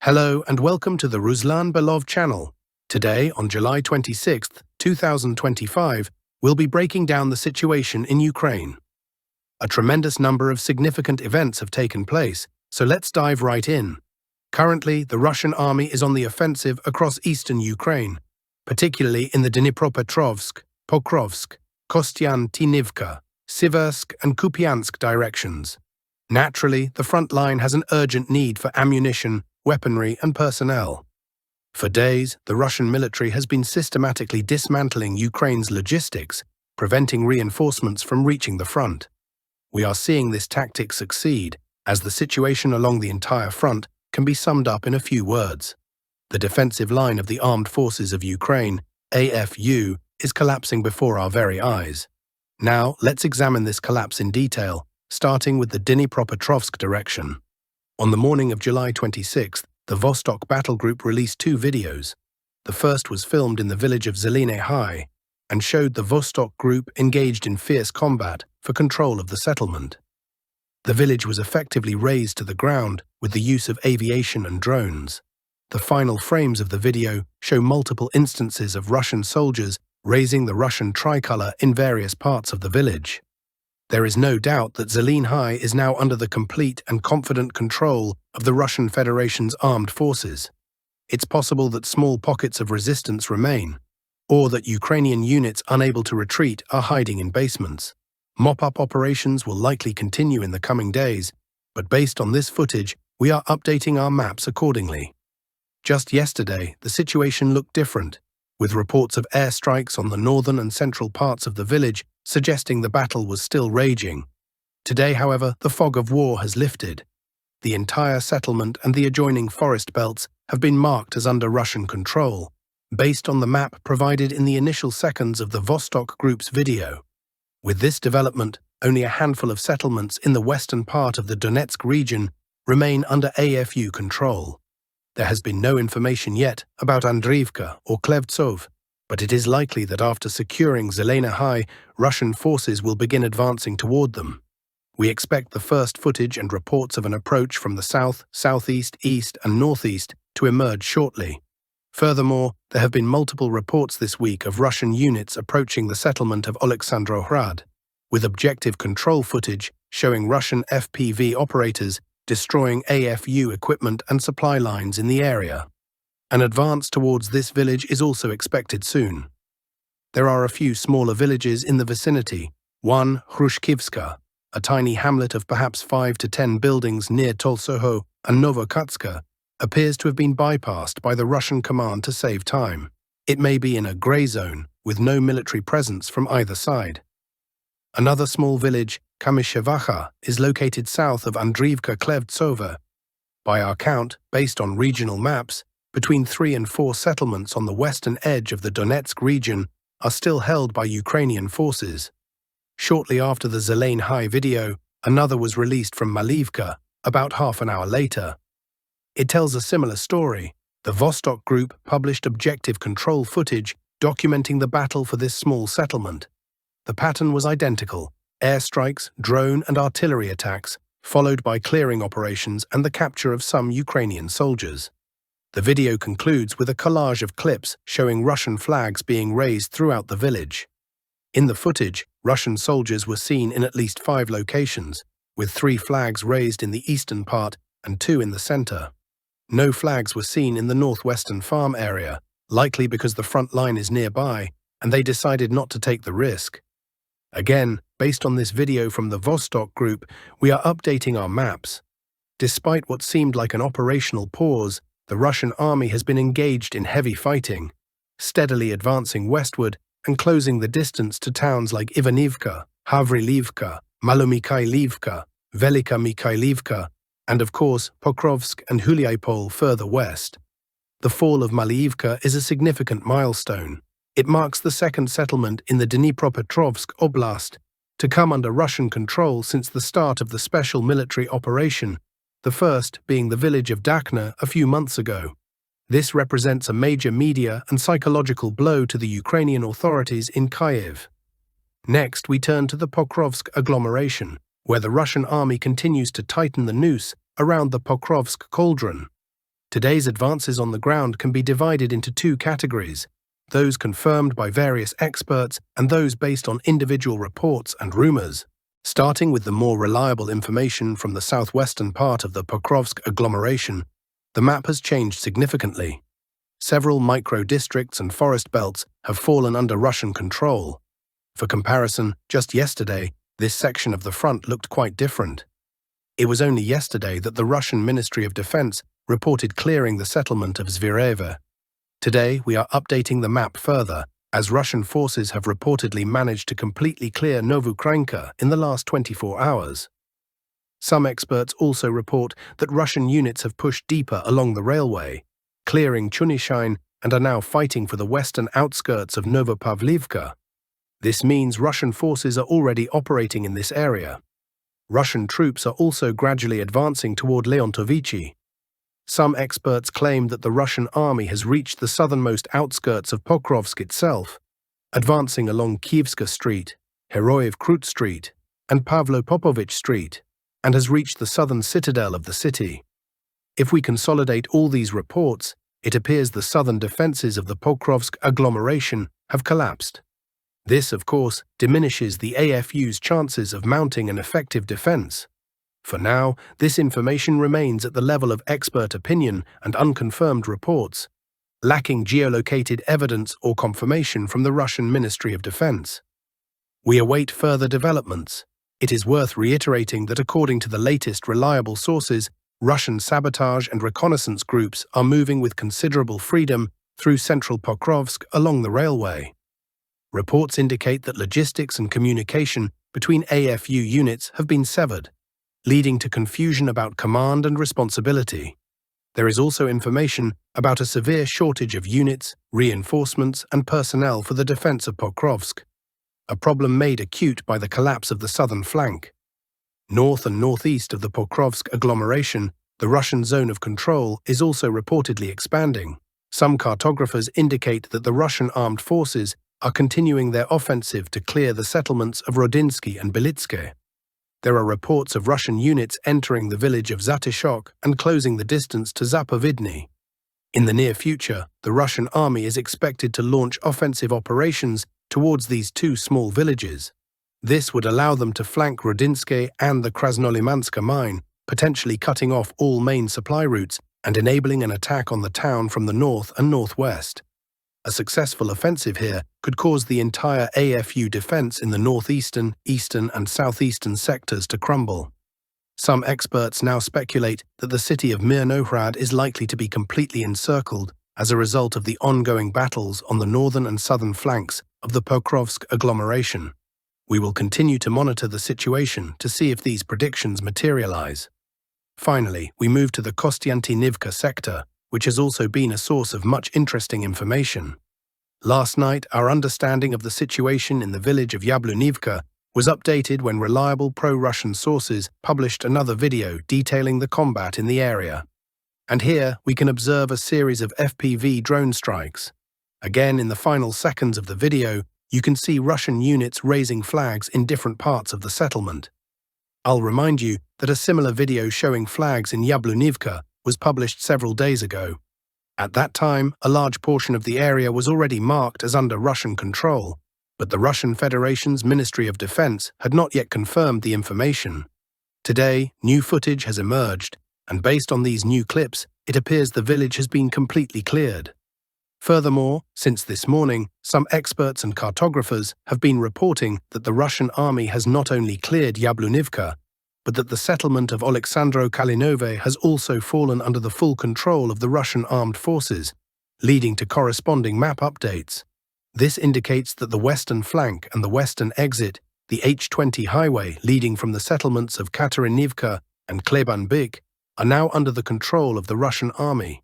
Hello and welcome to the Ruslan Belov channel. Today, on July 26, 2025, we'll be breaking down the situation in Ukraine. A tremendous number of significant events have taken place, so let's dive right in. Currently, the Russian army is on the offensive across eastern Ukraine, particularly in the Dnipropetrovsk, Pokrovsk, Kostiantynivka, Siversk and Kupiansk directions. Naturally, the front line has an urgent need for ammunition, weaponry and personnel. For days, the Russian military has been systematically dismantling Ukraine's logistics, preventing reinforcements from reaching the front. We are seeing this tactic succeed, as the situation along the entire front can be summed up in a few words. The defensive line of the Armed Forces of Ukraine, AFU, is collapsing before our very eyes. Now, let's examine this collapse in detail, starting with the Dnipropetrovsk direction. On the morning of July 26th, the Vostok battle group released two videos. The first was filmed in the village of Zelina High and showed the Vostok group engaged in fierce combat for control of the settlement. The village was effectively razed to the ground with the use of aviation and drones. The final frames of the video show multiple instances of Russian soldiers raising the Russian tricolour in various parts of the village. There is no doubt that Zelina High is now under the complete and confident control of the Russian Federation's armed forces. It's possible that small pockets of resistance remain, or that Ukrainian units unable to retreat are hiding in basements. Mop-up operations will likely continue in the coming days, but based on this footage, we are updating our maps accordingly. Just yesterday, the situation looked different, with reports of airstrikes on the northern and central parts of the village suggesting the battle was still raging. Today, however, the fog of war has lifted. The entire settlement and the adjoining forest belts have been marked as under Russian control, based on the map provided in the initial seconds of the Vostok group's video. With this development, only a handful of settlements in the western part of the Donetsk region remain under AFU control. There has been no information yet about Andriivka or Klevtsov, but it is likely that after securing Zelina High, Russian forces will begin advancing toward them. We expect the first footage and reports of an approach from the south, southeast, east and northeast to emerge shortly. Furthermore, there have been multiple reports this week of Russian units approaching the settlement of Oleksandrograd, with objective control footage showing Russian FPV operators destroying AFU equipment and supply lines in the area. An advance towards this village is also expected soon. There are a few smaller villages in the vicinity. One, Hrushkivska, a tiny hamlet of perhaps 5 to 10 buildings near Tolsoho and Novokatska, appears to have been bypassed by the Russian command to save time. It may be in a grey zone, with no military presence from either side. Another small village, Kamyshevacha, is located south of Andriivka Klevtsova. By our count, based on regional maps, between 3 and 4 settlements on the western edge of the Donetsk region are still held by Ukrainian forces. Shortly after the Zelina High video, another was released from Malivka about half an hour later. It tells a similar story. The Vostok group published objective control footage documenting the battle for this small settlement. The pattern was identical: airstrikes, drone and artillery attacks, followed by clearing operations and the capture of some Ukrainian soldiers. The video concludes with a collage of clips showing Russian flags being raised throughout the village. In the footage, Russian soldiers were seen in at least 5 locations, with 3 flags raised in the eastern part and 2 in the center. No flags were seen in the northwestern farm area, likely because the front line is nearby, and they decided not to take the risk. Again, based on this video from the Vostok group, we are updating our maps. Despite what seemed like an operational pause, the Russian army has been engaged in heavy fighting, steadily advancing westward and closing the distance to towns like Ivanivka, Havrilivka, Malomikhailivka, Velika Mikhailivka, and of course Pokrovsk and Huliaipol further west. The fall of Malivka is a significant milestone. It marks the second settlement in the Dnipropetrovsk Oblast to come under Russian control since the start of the special military operation, the first being the village of Dakhna a few months ago. This represents a major media and psychological blow to the Ukrainian authorities in Kyiv. Next, we turn to the Pokrovsk agglomeration, where the Russian army continues to tighten the noose around the Pokrovsk cauldron. Today's advances on the ground can be divided into two categories: those confirmed by various experts and those based on individual reports and rumors. Starting with the more reliable information from the southwestern part of the Pokrovsk agglomeration, the map has changed significantly. Several micro-districts and forest belts have fallen under Russian control. For comparison, just yesterday, this section of the front looked quite different. It was only yesterday that the Russian Ministry of Defense reported clearing the settlement of Zverevo. Today, we are updating the map further, as Russian forces have reportedly managed to completely clear Novukrainka in the last 24 hours. Some experts also report that Russian units have pushed deeper along the railway, clearing Chunishine, and are now fighting for the western outskirts of Novopavlivka. This means Russian forces are already operating in this area. Russian troops are also gradually advancing toward Leontovichi. Some experts claim that the Russian army has reached the southernmost outskirts of Pokrovsk itself, advancing along Kievska Street, Heroyev Krut Street, and Pavlo Popovich Street, and has reached the southern citadel of the city. If we consolidate all these reports, it appears the southern defenses of the Pokrovsk agglomeration have collapsed. This, of course, diminishes the AFU's chances of mounting an effective defense. For now, this information remains at the level of expert opinion and unconfirmed reports, lacking geolocated evidence or confirmation from the Russian Ministry of Defense. We await further developments. It is worth reiterating that according to the latest reliable sources, Russian sabotage and reconnaissance groups are moving with considerable freedom through central Pokrovsk along the railway. Reports indicate that logistics and communication between AFU units have been severed, leading to confusion about command and responsibility. There is also information about a severe shortage of units, reinforcements, and personnel for the defense of Pokrovsk, a problem made acute by the collapse of the southern flank. North and northeast of the Pokrovsk agglomeration, the Russian zone of control is also reportedly expanding. Some cartographers indicate that the Russian armed forces are continuing their offensive to clear the settlements of Rodinsky and Belitske. There are reports of Russian units entering the village of Zatishok and closing the distance to Zapovidny. In the near future, the Russian army is expected to launch offensive operations towards these two small villages. This would allow them to flank Rodinske and the Krasnolimanska mine, potentially cutting off all main supply routes and enabling an attack on the town from the north and northwest. A successful offensive here could cause the entire AFU defense in the northeastern, eastern, and southeastern sectors to crumble. Some experts now speculate that the city of Mirnohrad is likely to be completely encircled as a result of the ongoing battles on the northern and southern flanks of the Pokrovsk agglomeration. We will continue to monitor the situation to see if these predictions materialize. Finally, we move to the Kostiantynivka sector, which has also been a source of much interesting information. Last night, our understanding of the situation in the village of Yablonka was updated when reliable pro-Russian sources published another video detailing the combat in the area. And here, we can observe a series of FPV drone strikes. Again, in the final seconds of the video, you can see Russian units raising flags in different parts of the settlement. I'll remind you that a similar video showing flags in Yablonka was published several days ago. At that time, a large portion of the area was already marked as under Russian control, but the Russian Federation's Ministry of Defense had not yet confirmed the information. Today, new footage has emerged, and based on these new clips, it appears the village has been completely cleared. Furthermore, since this morning, some experts and cartographers have been reporting that the Russian army has not only cleared Yablonka, but that the settlement of Oleksandro Kalinove has also fallen under the full control of the Russian armed forces, leading to corresponding map updates. This indicates that the western flank and the western exit, the H20 highway leading from the settlements of Katarinivka and Klebanbyk, are now under the control of the Russian army.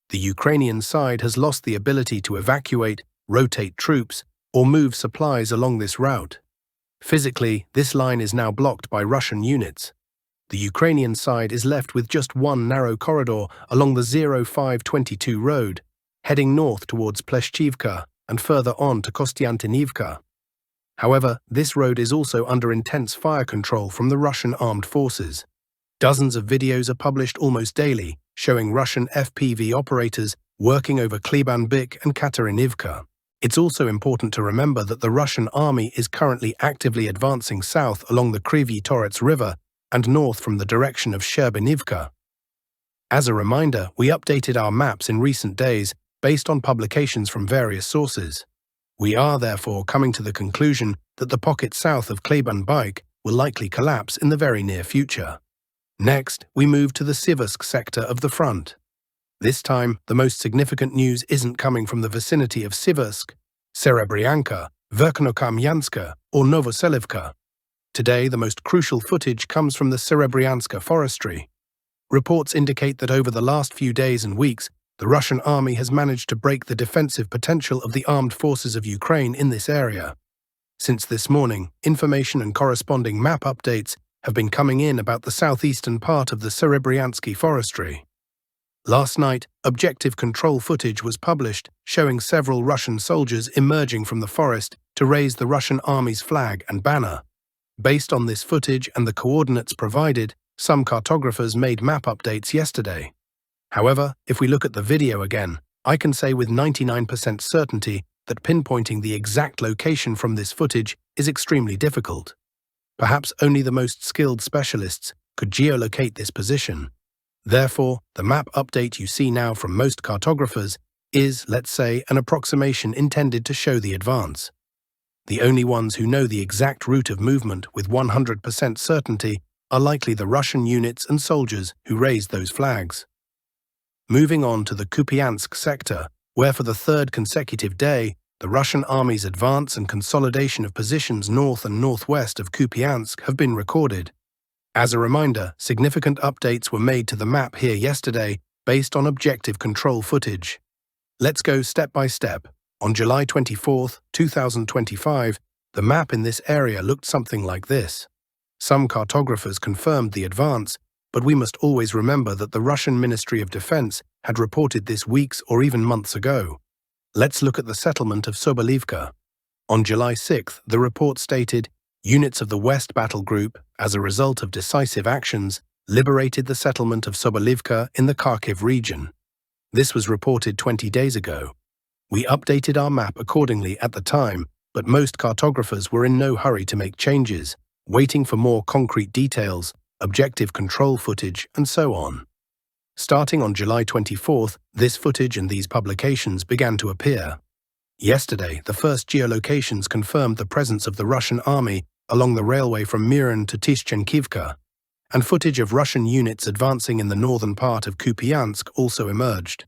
The Ukrainian side has lost the ability to evacuate, rotate troops, or move supplies along this route. Physically, this line is now blocked by Russian units. The Ukrainian side is left with just one narrow corridor along the 0522 road, heading north towards Pleshchivka and further on to Kostiantynivka. However, this road is also under intense fire control from the Russian armed forces. Dozens of videos are published almost daily, showing Russian FPV operators working over Kupansk and Katerinivka. It's also important to remember that the Russian army is currently actively advancing south along the Kryvyi Torets River and north from the direction of Sherbinivka. As a reminder, we updated our maps in recent days based on publications from various sources. We are therefore coming to the conclusion that the pocket south of Kupansk will likely collapse in the very near future. Next, we move to the Siversk sector of the front. This time, the most significant news isn't coming from the vicinity of Siversk, Serebryanka, Verkhnokamianska, or Novoselivka. Today, the most crucial footage comes from the Serebryanska forestry. Reports indicate that over the last few days and weeks, the Russian army has managed to break the defensive potential of the armed forces of Ukraine in this area. Since this morning, information and corresponding map updates have been coming in about the southeastern part of the Serebryansky forestry. Last night, objective control footage was published showing several Russian soldiers emerging from the forest to raise the Russian army's flag and banner. Based on this footage and the coordinates provided, some cartographers made map updates yesterday. However, if we look at the video again, I can say with 99% certainty that pinpointing the exact location from this footage is extremely difficult. Perhaps only the most skilled specialists could geolocate this position. Therefore, the map update you see now from most cartographers is, let's say, an approximation intended to show the advance. The only ones who know the exact route of movement with 100% certainty are likely the Russian units and soldiers who raised those flags. Moving on to the Kupiansk sector, where for the third consecutive day, the Russian army's advance and consolidation of positions north and northwest of Kupiansk have been recorded. As a reminder, significant updates were made to the map here yesterday based on objective control footage. Let's go step by step. On July 24, 2025, the map in this area looked something like this. Some cartographers confirmed the advance, but we must always remember that the Russian Ministry of Defense had reported this weeks or even months ago. Let's look at the settlement of Sobolivka. On July 6, the report stated, units of the West Battle Group, as a result of decisive actions, liberated the settlement of Sobolivka in the Kharkiv region. This was reported 20 days ago. We updated our map accordingly at the time, but most cartographers were in no hurry to make changes, waiting for more concrete details, objective control footage, and so on. Starting on July 24th, this footage and these publications began to appear. Yesterday, the first geolocations confirmed the presence of the Russian army along the railway from Miran to Tishchenkivka, and footage of Russian units advancing in the northern part of Kupiansk also emerged.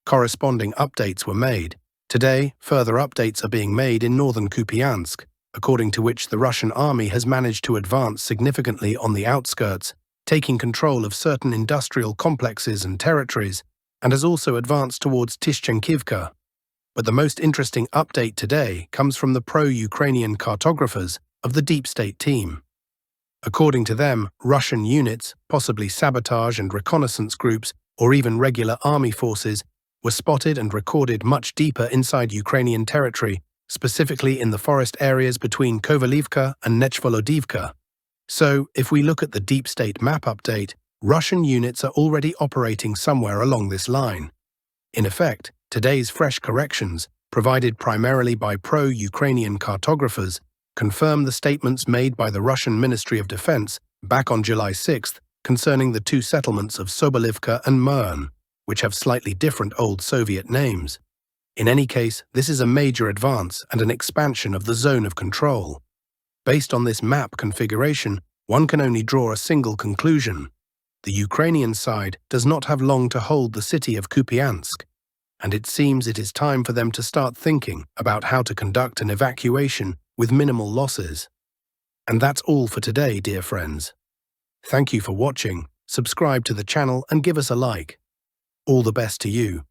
Corresponding updates were made. Today, further updates are being made in northern Kupiansk, according to which the Russian army has managed to advance significantly on the outskirts, taking control of certain industrial complexes and territories, and has also advanced towards Tishchenkivka. But the most interesting update today comes from the pro-Ukrainian cartographers of the Deep State team. According to them, Russian units, possibly sabotage and reconnaissance groups, or even regular army forces, were spotted and recorded much deeper inside Ukrainian territory, specifically in the forest areas between Kovalivka and Nechvolodivka. So, if we look at the Deep State map update, Russian units are already operating somewhere along this line. In effect, today's fresh corrections, provided primarily by pro-Ukrainian cartographers, confirm the statements made by the Russian Ministry of Defense back on July 6th concerning the two settlements of Sobolivka and Mern, which have slightly different old Soviet names. In any case, this is a major advance and an expansion of the zone of control. Based on this map configuration, one can only draw a single conclusion. The Ukrainian side does not have long to hold the city of Kupiansk, and it seems it is time for them to start thinking about how to conduct an evacuation with minimal losses. And that's all for today, dear friends. Thank you for watching, subscribe to the channel and give us a like. All the best to you.